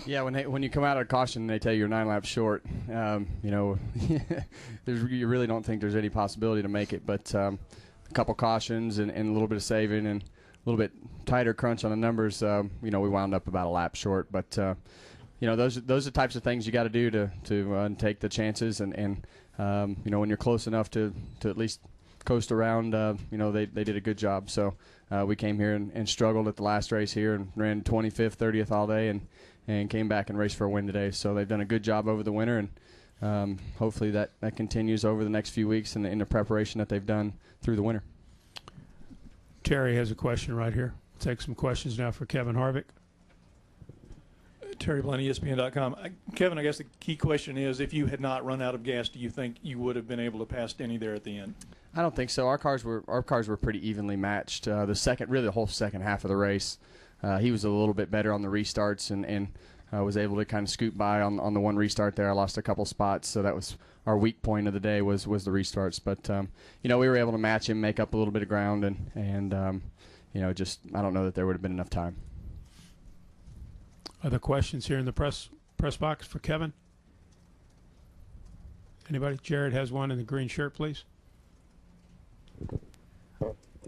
Yeah, when you come out of caution and they tell you you're 9 laps short, you know, you really don't think there's any possibility to make it. But a couple cautions and a little bit of saving and a little bit tighter crunch on the numbers, you know, we wound up about a lap short. But you know, those are the types of things you got to do to take the chances. And you know, when you're close enough to at least coast around, you know, they did a good job. So we came here and struggled at the last race here and ran 25th, 30th all day and came back and raced for a win today. So they've done a good job over the winter, and hopefully that continues over the next few weeks in the preparation that they've done through the winter. Terry has a question right here. Take some questions now for Kevin Harvick. Terry Blaney, ESPN.com. Kevin, I guess the key question is, if you had not run out of gas, do you think you would have been able to pass Denny there at the end? I don't think so. Our cars were pretty evenly matched. The whole second half of the race, he was a little bit better on the restarts and was able to kind of scoot by on the one restart there. I lost a couple spots, so that was our weak point of the day was the restarts. But you know, we were able to match him, make up a little bit of ground, and you know, just I don't know that there would have been enough time. Other questions here in the press box for Kevin? Anybody? Jared has one in the green shirt, please.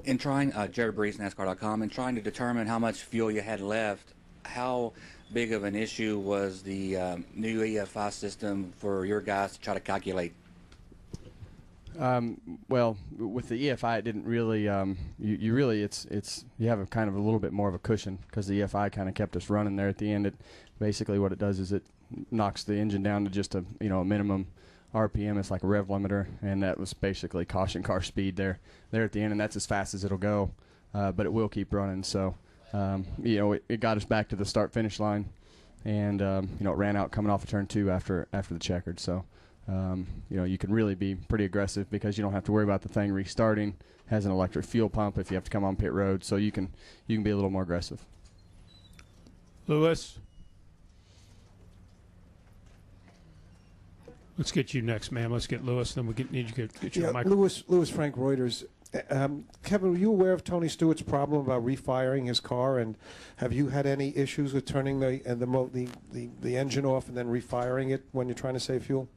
In trying, Jared Breeze, NASCAR.com, in trying to determine how much fuel you had left, how big of an issue was the new EFI system for your guys to try to calculate? Well, with the EFI, it didn't really. You have a kind of a little bit more of a cushion because the EFI kind of kept us running there at the end. It basically what it does is it knocks the engine down to just a minimum RPM. It's like a rev limiter, and that was basically caution car speed there at the end, and that's as fast as it'll go. But it will keep running. So you know, it got us back to the start finish line, and you know, it ran out coming off of turn 2 after the checkered. So. You know, you can really be pretty aggressive because you don't have to worry about the thing restarting. Has an electric fuel pump if you have to come on pit road, so you can be a little more aggressive. Lewis, let's get you next, ma'am. Let's get Lewis, then need you to get your mic. Lewis, Frank Reuters. Kevin, were you aware of Tony Stewart's problem about refiring his car, and have you had any issues with turning the engine off and then refiring it when you're trying to save fuel?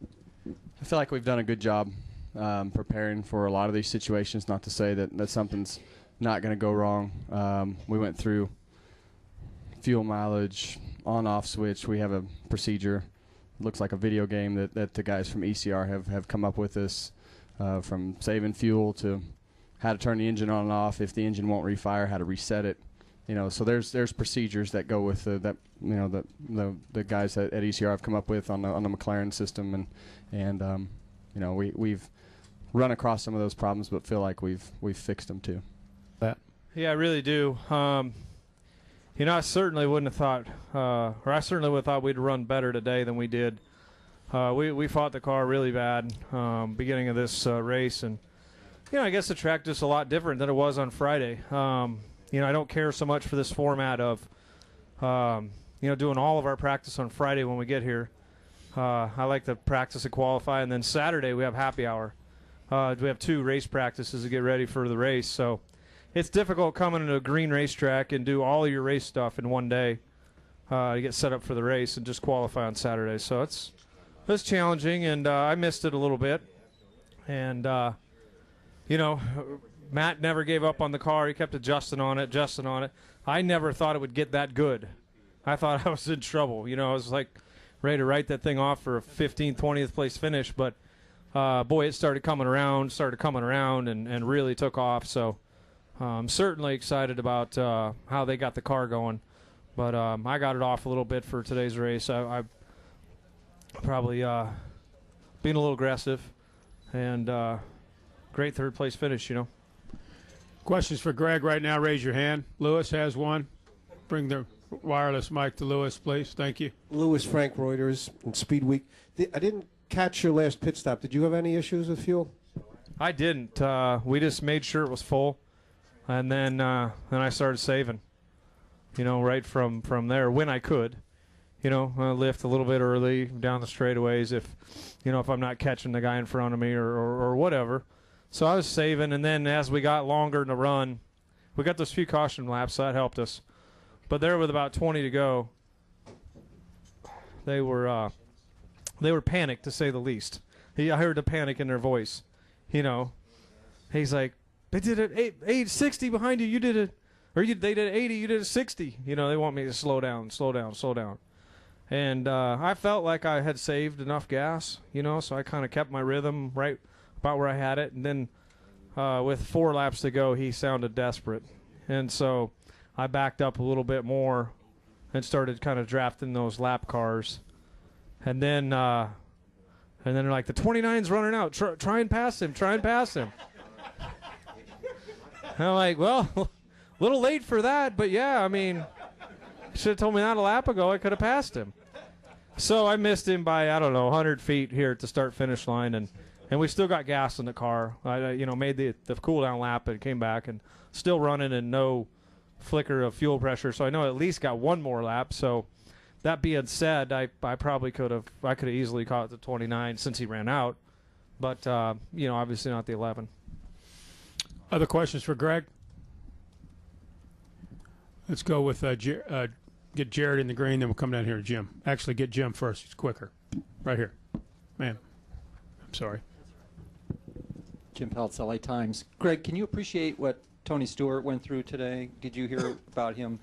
I feel like we've done a good job preparing for a lot of these situations. Not to say that something's not going to go wrong. We went through fuel mileage, on-off switch. We have a procedure. It looks like a video game that the guys from ECR have come up with this, from saving fuel to how to turn the engine on and off. If the engine won't refire, how to reset it. You know, so there's procedures that go with the guys at ECR have come up with on the McLaren system, and you know, we've run across some of those problems, but feel like we've fixed them too. Yeah, I really do. You know, I certainly wouldn't have thought, or I certainly would have thought we'd run better today than we did. We fought the car really bad beginning of this race, and you know, I guess the track just a lot different than it was on Friday. You know, I don't care so much for this format of, you know, doing all of our practice on Friday when we get here. I like to practice and qualify, and then Saturday we have happy hour. We have 2 race practices to get ready for the race, so it's difficult coming into a green racetrack and do all of your race stuff in one day to get set up for the race and just qualify on Saturday. So it's challenging, and I missed it a little bit. And, you know, Matt never gave up on the car. He kept adjusting on it. I never thought it would get that good. I thought I was in trouble. You know, I was like ready to write that thing off for a 15th, 20th place finish. But, boy, it started coming around and really took off. So I'm certainly excited about how they got the car going. But I got it off a little bit for today's race. I probably being a little aggressive, and great third place finish, you know. Questions for Greg right now, raise your hand. Lewis has one. Bring the wireless mic to Lewis, please. Thank you. Lewis, Frank Reuters, and Speed Week. I didn't catch your last pit stop. Did you have any issues with fuel? I didn't. We just made sure it was full, and then I started saving, you know, right from there when I could. You know, lift a little bit early down the straightaways if I'm not catching the guy in front of me or whatever. So I was saving, and then as we got longer in the run, we got those few caution laps, so that helped us. But there with about 20 to go, They were panicked, to say the least. I heard the panic in their voice. You know, he's like, they did it 60 behind you. You did it, or they did 80. You did it 60. You know, they want me to slow down. And I felt like I had saved enough gas, you know, so I kind of kept my rhythm right about where I had it. And then with 4 laps to go, he sounded desperate. And so I backed up a little bit more and started kind of drafting those lap cars. And then they're like, the 29's running out. Try and pass him. And I'm like, well, a little late for that, but yeah, I mean, should have told me that a lap ago. I could have passed him. So I missed him by, I don't know, 100 feet here at the start-finish line, and we still got gas in the car. I made the cool-down lap and came back, and still running and no flicker of fuel pressure. So I know I at least got one more lap. So that being said, I probably could have easily caught the 29 since he ran out, but obviously not the 11. Other questions for Greg? Let's go with get Jared in the green, then we'll come down here to Jim. Actually, get Jim first. He's quicker. Right here. Man, I'm sorry. Jim Peltz, LA Times. Greg, can you appreciate what Tony Stewart went through today? Did you hear about him?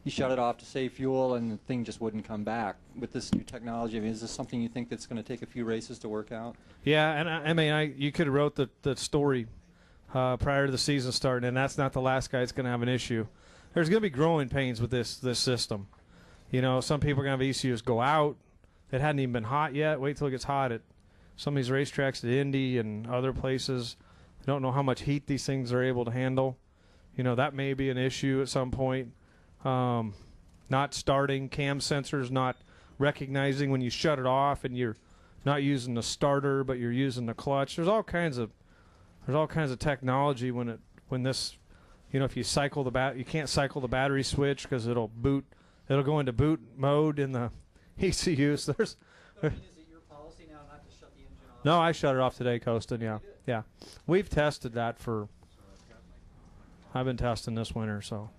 He shut it off to save fuel, and the thing just wouldn't come back. With this new technology, I mean, is this something you think that's going to take a few races to work out? Yeah, and you could have wrote the story prior to the season starting, and that's not the last guy that's going to have an issue. There's going to be growing pains with this system. You know, some people are going to have ECUs go out. It hadn't even been hot yet. Wait till it gets hot at some of these racetracks at Indy and other places. I don't know how much heat these things are able to handle. You know, that may be an issue at some point. Not starting, cam sensors not recognizing when you shut it off and you're not using the starter but you're using the clutch. There's all kinds of technology when this, you know, if you cycle you can't cycle the battery switch because it'll go into boot mode in the ECU. So there's. Is it your policy now not to shut the engine off? No, I shut it off today, Costin. Yeah. We've tested that I've been testing this winter, so.